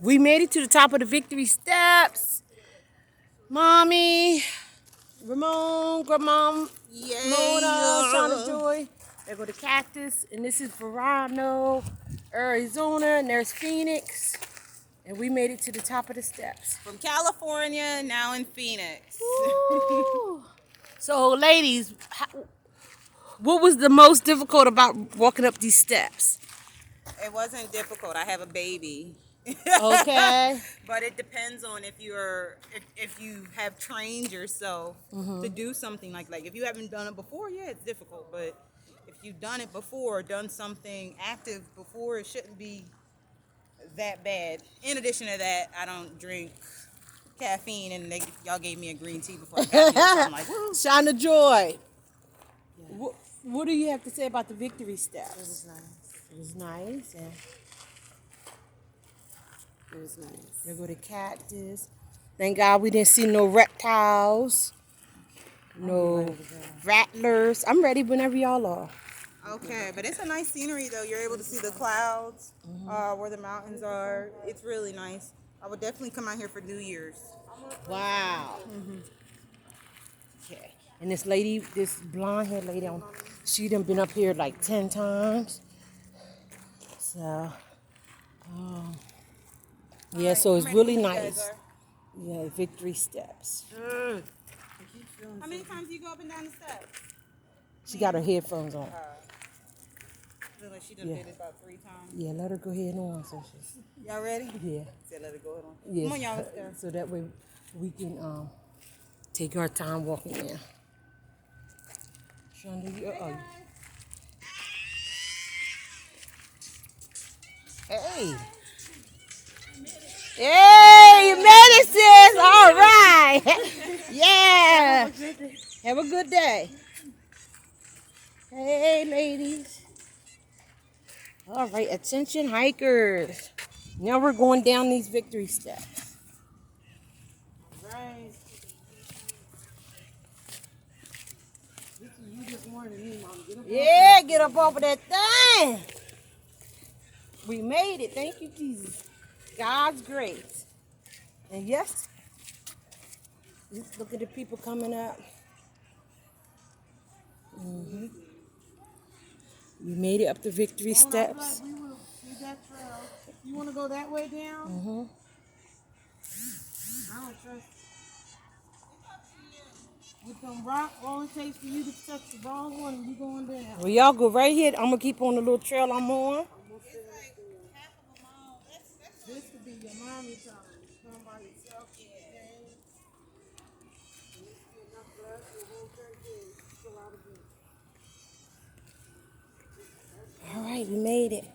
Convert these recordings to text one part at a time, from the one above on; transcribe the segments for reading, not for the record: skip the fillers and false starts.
We made it to the top of the Victory Steps. Mommy, Ramon, Grandma, Mona, Shauna Joy. There go the Cactus, and this is Verrado, Arizona, and there's Phoenix. And we made it to the top of the steps. From California, now in Phoenix. So, ladies, what was the most difficult about walking up these steps? It wasn't difficult. I have a baby. Okay. But it depends on if you have trained yourself to do something like if you haven't done it before, yeah, it's difficult. But if you've done it before, done something active before, it shouldn't be that bad. In addition to that, I don't drink caffeine, and y'all gave me a green tea before I got here, so I'm like, woo. Shauna Joy. Yeah. What do you have to say about the Victory Steps? It was nice. It was nice. And It was nice. there go the Cactus. Thank God we didn't see no reptiles, no rattlers. I'm ready whenever y'all are. Okay, but it's a nice scenery though. You're able to see the clouds, where the mountains are. It's really nice. I would definitely come out here for New Year's. Wow. Okay. And this lady, this blonde haired lady, she done been up here like 10 times. So, yeah, so it's really nice. Yeah, Victory Steps. How many times do you go up and down the steps? She got her headphones on. Feel like she done did it about 3 times. Yeah, let her go ahead on. So Y'all ready? yeah. Said let it go ahead on. Yes. Come on, y'all. Let's go. So that way we can take our time walking in. Shonda, hey. Hey, you made it, sis. All right. Yeah. Have a good day. Hey, ladies. All right, attention hikers. Now we're going down these Victory Steps. Right. You just wanted me, Mom. Get up. Yeah, get up off of that thing. We made it. Thank you, Jesus. God's grace. And yes, look at the people coming up. We made it up the Victory Steps. We will see that trail. You want to go that way down? I don't trust you. With them rock, all it takes for you to touch the wrong one and you going down. Well, y'all go right here. I'm going to keep on the little trail I'm on. This could be your mommy time. Come by yourself. All right, we made it.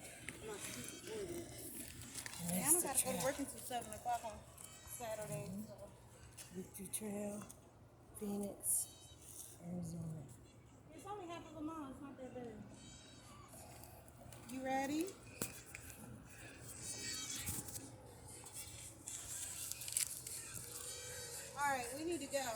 Yeah, I'm about to go to work until 7 o'clock on Saturday. So. Victory Trail, Phoenix, Arizona. It's only half of a mile. It's not that bad. You ready? All right, we need to go.